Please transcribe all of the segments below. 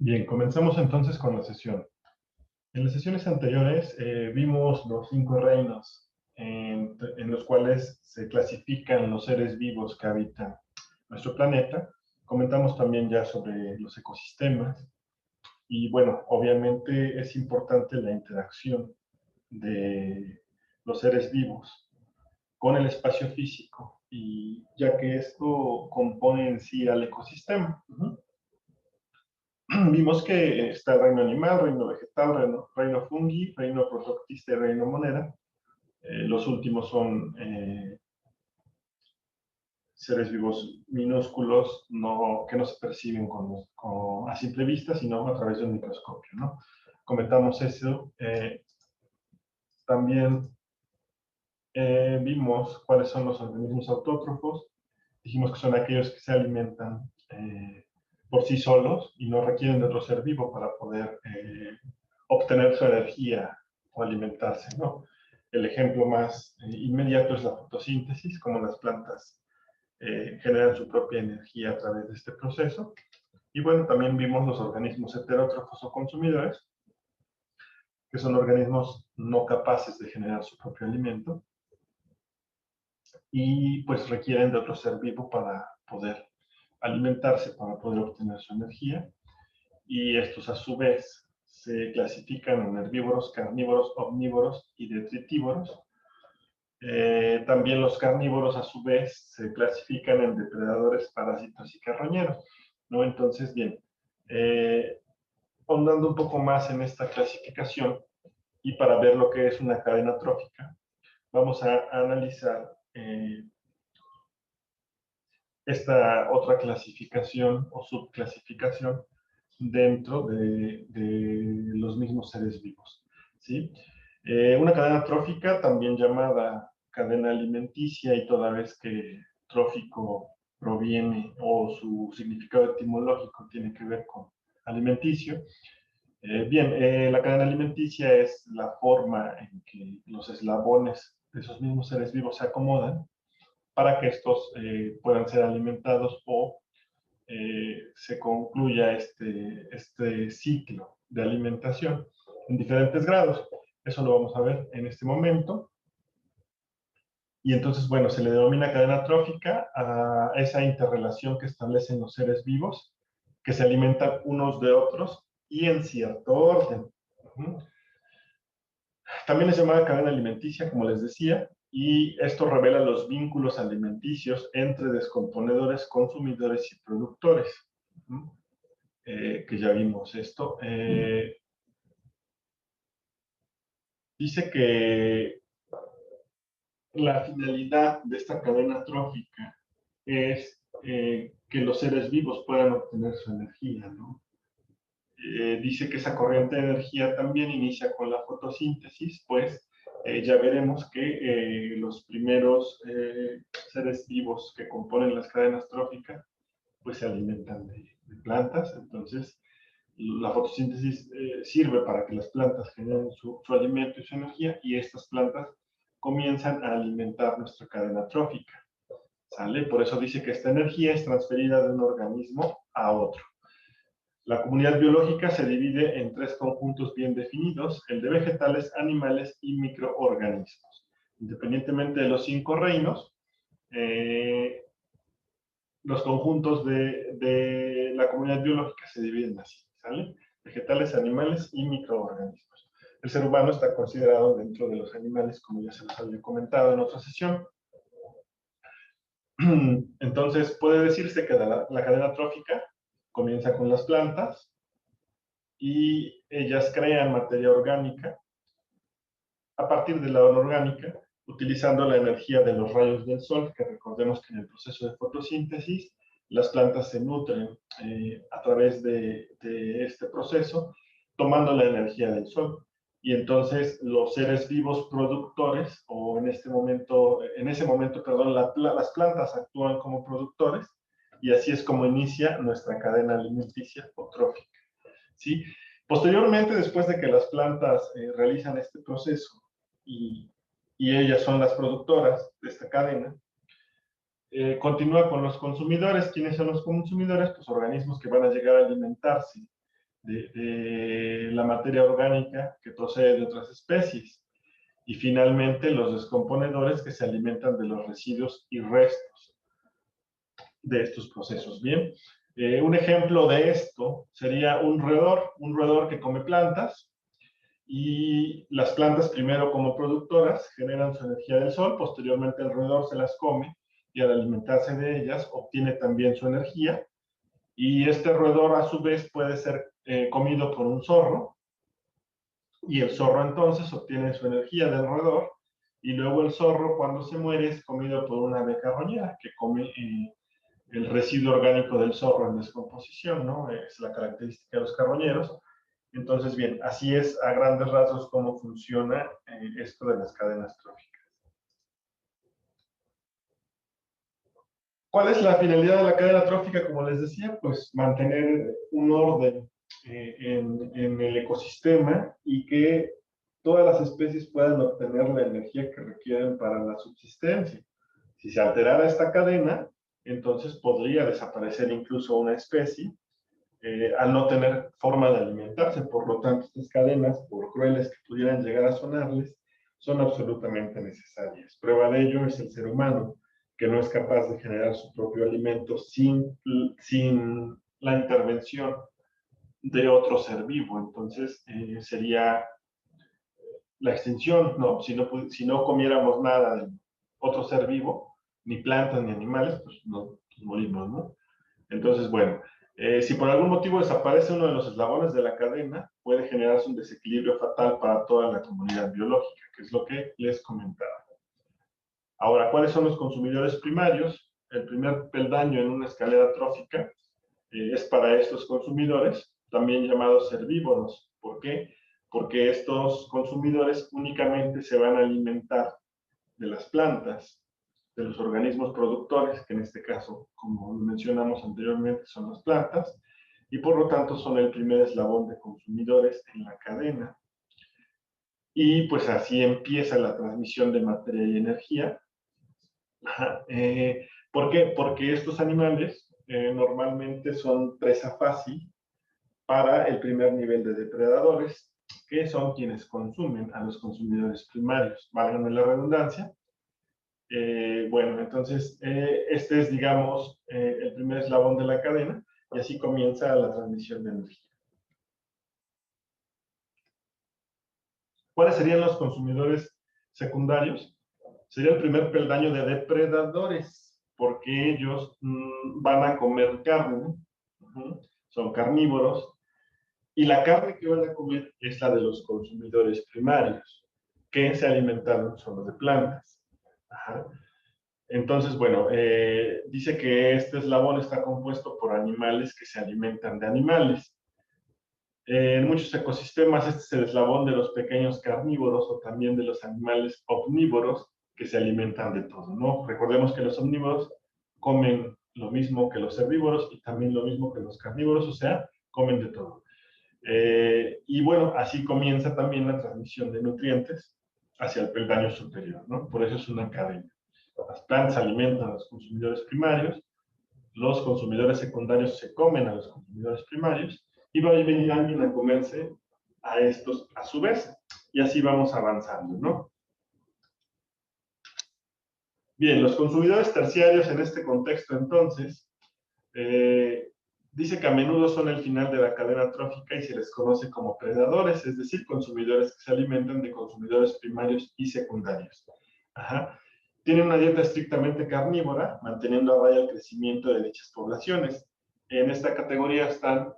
Bien, comenzamos entonces con la sesión. En las sesiones anteriores vimos los 5 reinos en los cuales se clasifican los seres vivos que habitan nuestro planeta. Comentamos también ya sobre los ecosistemas y bueno, obviamente es importante la interacción de los seres vivos con el espacio físico, y ya que esto compone en sí al ecosistema. Vimos que está el reino animal, reino vegetal, reino fungi, reino protoctista y reino monera. Los últimos son seres vivos minúsculos que no se perciben a simple vista, sino a través de un microscopio, ¿no? Comentamos eso. También vimos cuáles son los organismos autótrofos. Dijimos que son aquellos que se alimentan por sí solos y no requieren de otro ser vivo para poder obtener su energía o alimentarse, ¿no? El ejemplo más inmediato es la fotosíntesis, como las plantas generan su propia energía a través de este proceso. Y bueno, también vimos los organismos heterótrofos o consumidores, que son organismos no capaces de generar su propio alimento y pues requieren de otro ser vivo para poder alimentarse, para poder obtener su energía. Y estos a su vez se clasifican en herbívoros, carnívoros, omnívoros y detritívoros. También los carnívoros a su vez se clasifican en depredadores, parásitos y carroñeros, ¿no? Entonces, bien, ahondando un poco más en esta clasificación y para ver lo que es una cadena trófica, vamos a analizar esta otra clasificación o subclasificación dentro de los mismos seres vivos, ¿sí? Una cadena trófica, también llamada cadena alimenticia, y toda vez que trófico proviene o su significado etimológico tiene que ver con alimenticio. La cadena alimenticia es la forma en que los eslabones de esos mismos seres vivos se acomodan para que estos puedan ser alimentados o se concluya este ciclo de alimentación en diferentes grados. Eso lo vamos a ver en este momento. Y entonces, bueno, se le denomina cadena trófica a esa interrelación que establecen los seres vivos, que se alimentan unos de otros y en cierto orden. También es llamada cadena alimenticia, como les decía, y esto revela los vínculos alimenticios entre descomponedores, consumidores y productores. Que ya vimos esto. Dice que la finalidad de esta cadena trófica es que los seres vivos puedan obtener su energía, ¿no? Dice que esa corriente de energía también inicia con la fotosíntesis, pues ya veremos que los primeros seres vivos que componen las cadenas tróficas pues se alimentan de plantas. Entonces la fotosíntesis sirve para que las plantas generen su alimento y su energía, y estas plantas comienzan a alimentar nuestra cadena trófica, ¿sale? Por eso dice que esta energía es transferida de un organismo a otro. La comunidad biológica se divide en 3 conjuntos bien definidos: el de vegetales, animales y microorganismos. Independientemente de los 5 reinos, los conjuntos de la comunidad biológica se dividen así, ¿sale? Vegetales, animales y microorganismos. El ser humano está considerado dentro de los animales, como ya se los había comentado en otra sesión. Entonces, puede decirse que la cadena trófica comienza con las plantas y ellas crean materia orgánica a partir de la orgánica, utilizando la energía de los rayos del sol, que recordemos que en el proceso de fotosíntesis las plantas se nutren a través de este proceso, tomando la energía del sol. Y entonces los seres vivos productores, o en ese momento, las plantas actúan como productores, y así es como inicia nuestra cadena alimenticia o trófica, ¿sí? Posteriormente, después de que las plantas realizan este proceso y, y ellas son las productoras de esta cadena, continúa con los consumidores. ¿Quiénes son los consumidores? Pues organismos que van a llegar a alimentarse de la materia orgánica que procede de otras especies. Y finalmente los descomponedores que se alimentan de los residuos y restos de estos procesos. Bien, un ejemplo de esto sería un roedor que come plantas, y las plantas primero como productoras generan su energía del sol, posteriormente el roedor se las come y al alimentarse de ellas obtiene también su energía, y este roedor a su vez puede ser comido por un zorro, y el zorro entonces obtiene su energía del roedor, y luego el zorro cuando se muere es comido por una ave carroñera que come el residuo orgánico del zorro en descomposición, ¿no? Es la característica de los carroñeros. Entonces, bien, así es a grandes rasgos cómo funciona esto de las cadenas tróficas. ¿Cuál es la finalidad de la cadena trófica? Como les decía, pues mantener un orden en el ecosistema y que todas las especies puedan obtener la energía que requieren para la subsistencia. Si se alterara esta cadena, entonces podría desaparecer incluso una especie al no tener forma de alimentarse. Por lo tanto, estas cadenas, por crueles que pudieran llegar a sonarles, son absolutamente necesarias. Prueba de ello es el ser humano, que no es capaz de generar su propio alimento sin la intervención de otro ser vivo. Entonces, sería la extinción, ¿no? Si no comiéramos nada de otro ser vivo, ni plantas ni animales, pues, no, pues morimos, ¿no? Entonces, bueno, si por algún motivo desaparece uno de los eslabones de la cadena, puede generarse un desequilibrio fatal para toda la comunidad biológica, que es lo que les comentaba. Ahora, ¿cuáles son los consumidores primarios? El primer peldaño en una escalera trófica es para estos consumidores, también llamados herbívoros. ¿Por qué? Porque estos consumidores únicamente se van a alimentar de las plantas, de los organismos productores, que en este caso, como mencionamos anteriormente, son las plantas, y por lo tanto son el primer eslabón de consumidores en la cadena. Y pues así empieza la transmisión de materia y energía. ¿Por qué? Porque estos animales normalmente son presa fácil para el primer nivel de depredadores, que son quienes consumen a los consumidores primarios, válgame la redundancia. Bueno, entonces este es, digamos, el primer eslabón de la cadena, y así comienza la transmisión de energía. ¿Cuáles serían los consumidores secundarios? Sería el primer peldaño de depredadores, porque ellos van a comer carne, son carnívoros, y la carne que van a comer es la de los consumidores primarios, que se alimentaron solo de plantas. Ajá. Entonces, bueno, dice que este eslabón está compuesto por animales que se alimentan de animales. En muchos ecosistemas este es el eslabón de los pequeños carnívoros o también de los animales omnívoros que se alimentan de todo, ¿no? Recordemos que los omnívoros comen lo mismo que los herbívoros y también lo mismo que los carnívoros, o sea, comen de todo. Y bueno, así comienza también la transmisión de nutrientes hacia el peldaño superior, ¿no? Por eso es una cadena. Las plantas alimentan a los consumidores primarios, los consumidores secundarios se comen a los consumidores primarios, y va a venir alguien a comerse a estos a su vez, y así vamos avanzando, ¿no? Bien, los consumidores terciarios en este contexto, entonces, dice que a menudo son el final de la cadena trófica y se les conoce como predadores, es decir, consumidores que se alimentan de consumidores primarios y secundarios. Ajá. Tienen una dieta estrictamente carnívora, manteniendo a raya el crecimiento de dichas poblaciones. En esta categoría están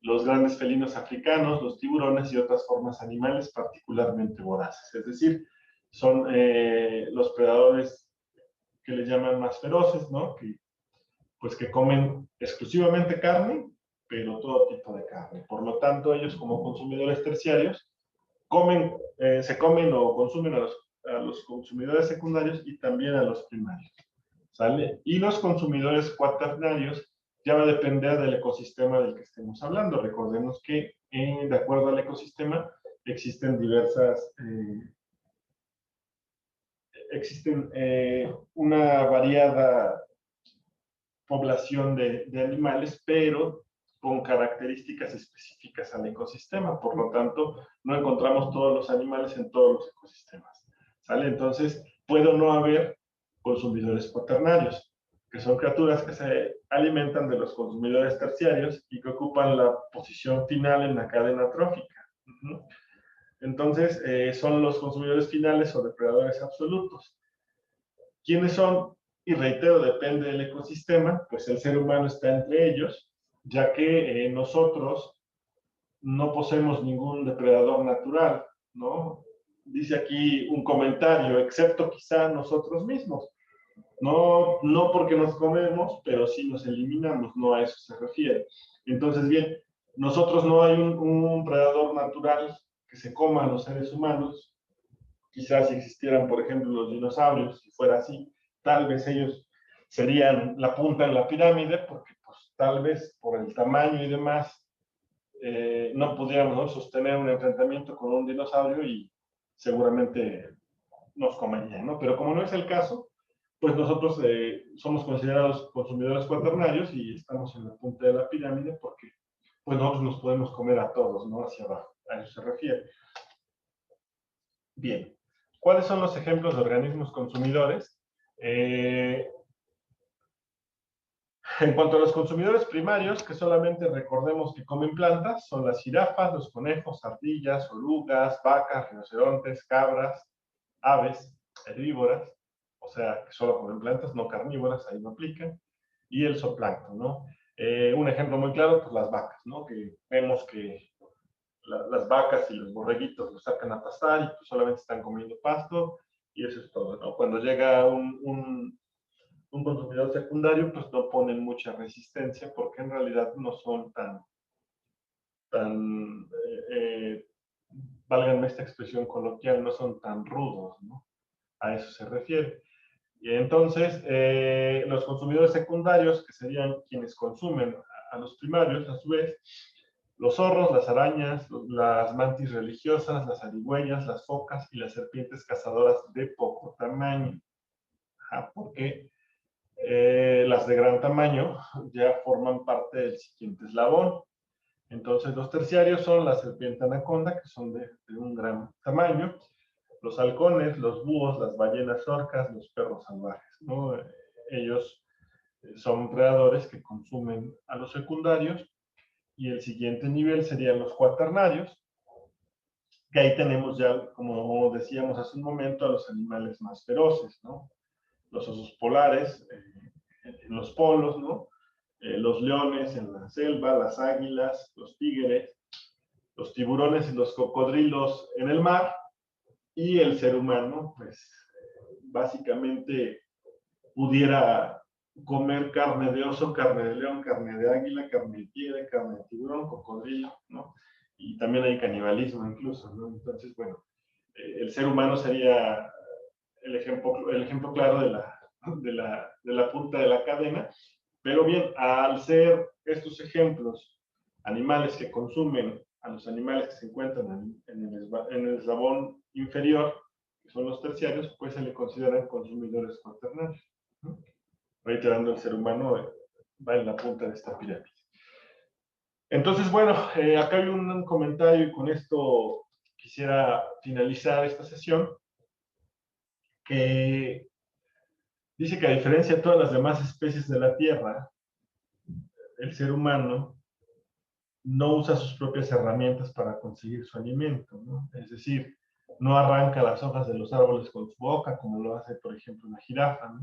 los grandes felinos africanos, los tiburones y otras formas animales particularmente voraces. Es decir, son los predadores que les llaman más feroces, ¿no? Pues que comen exclusivamente carne, pero todo tipo de carne. Por lo tanto, ellos como consumidores terciarios se comen o consumen a los consumidores secundarios y también a los primarios, ¿sale? Y los consumidores cuaternarios ya va a depender del ecosistema del que estemos hablando. Recordemos que de acuerdo al ecosistema existen una variada población de animales, pero con características específicas al ecosistema. Por lo tanto, no encontramos todos los animales en todos los ecosistemas. ¿Sale? Entonces, puede o no haber consumidores cuaternarios, que son criaturas que se alimentan de los consumidores terciarios y que ocupan la posición final en la cadena trófica. Entonces, son los consumidores finales o depredadores absolutos. ¿Quiénes son? Y reitero, depende del ecosistema, pues el ser humano está entre ellos, ya que nosotros no poseemos ningún depredador natural, ¿no? Dice aquí un comentario, excepto quizá nosotros mismos. No porque nos comemos, pero sí nos eliminamos, no a eso se refiere. Entonces, bien, nosotros no hay un predador natural que se coma a los seres humanos. Quizás si existieran, por ejemplo, los dinosaurios, si fuera así, tal vez ellos serían la punta en la pirámide, porque pues tal vez por el tamaño y demás, no pudiéramos, ¿no?, sostener un enfrentamiento con un dinosaurio y seguramente nos comerían, ¿no? Pero como no es el caso, pues nosotros somos considerados consumidores cuaternarios y estamos en la punta de la pirámide porque pues nosotros nos podemos comer a todos, ¿no? Hacia abajo, a eso se refiere. Bien, ¿cuáles son los ejemplos de organismos consumidores? En cuanto a los consumidores primarios, que solamente recordemos que comen plantas, son las jirafas, los conejos, ardillas, orugas, vacas, rinocerontes, cabras, aves, herbívoras, o sea, que solo comen plantas, no carnívoras, ahí no aplican, y el zooplancton, ¿no? Un ejemplo muy claro, pues las vacas, ¿no? Que vemos que las vacas y los borreguitos los sacan a pastar y pues solamente están comiendo pasto, y eso es todo, ¿no? Cuando llega un consumidor secundario, pues no ponen mucha resistencia porque en realidad no son válganme esta expresión coloquial, no son tan rudos, ¿no? A eso se refiere. Y entonces, los consumidores secundarios, que serían quienes consumen a los primarios, a su vez, los zorros, las arañas, las mantis religiosas, las zarigüeyas, las focas y las serpientes cazadoras de poco tamaño. Porque las de gran tamaño ya forman parte del siguiente eslabón. Entonces, los terciarios son la serpiente anaconda, que son de un gran tamaño, los halcones, los búhos, las ballenas orcas, los perros salvajes, ¿no? Ellos son predadores que consumen a los secundarios, y el siguiente nivel serían los cuaternarios, que ahí tenemos ya, como decíamos hace un momento, a los animales más feroces, ¿no? Los osos polares en los polos, ¿no? Los leones en la selva, las águilas, los tigres, los tiburones y los cocodrilos en el mar, y el ser humano, pues básicamente pudiera comer carne de oso, carne de león, carne de águila, carne de tigre, carne de tiburón, cocodrilo, ¿no? Y también hay canibalismo incluso, ¿no? Entonces, bueno, el ser humano sería el ejemplo claro de la punta de la cadena, pero bien, al ser estos ejemplos animales que consumen a los animales que se encuentran en el eslabón inferior, que son los terciarios, pues se le consideran consumidores cuaternarios, ¿no? Reiterando, el ser humano va en la punta de esta pirámide. Entonces, bueno, acá hay un comentario y con esto quisiera finalizar esta sesión, que dice que a diferencia de todas las demás especies de la Tierra, el ser humano no usa sus propias herramientas para conseguir su alimento, ¿no? Es decir, no arranca las hojas de los árboles con su boca, como lo hace, por ejemplo, una jirafa, ¿no?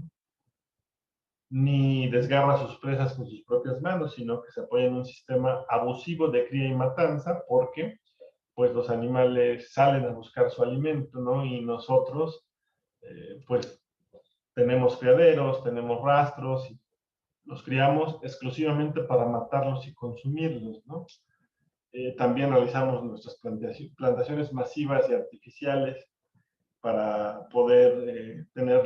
Ni desgarra sus presas con sus propias manos, sino que se apoya en un sistema abusivo de cría y matanza, porque pues los animales salen a buscar su alimento, ¿no? Y nosotros, pues, tenemos criaderos, tenemos rastros, y los criamos exclusivamente para matarlos y consumirlos, ¿no? También realizamos nuestras plantaciones masivas y artificiales para poder tener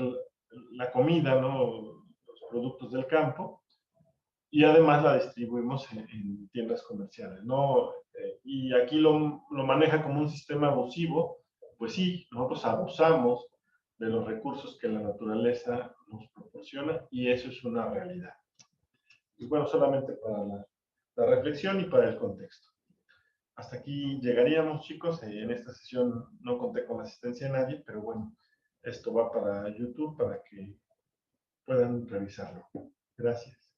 la comida, ¿no? Los productos del campo, y además la distribuimos en tiendas comerciales, ¿no? Y aquí lo maneja como un sistema abusivo. Pues sí, nosotros abusamos de los recursos que la naturaleza nos proporciona, y eso es una realidad. Y bueno, solamente para la la reflexión y para el contexto. Hasta aquí llegaríamos, chicos. En esta sesión no conté con la asistencia de nadie, pero bueno, esto va para YouTube para que puedan revisarlo. Gracias.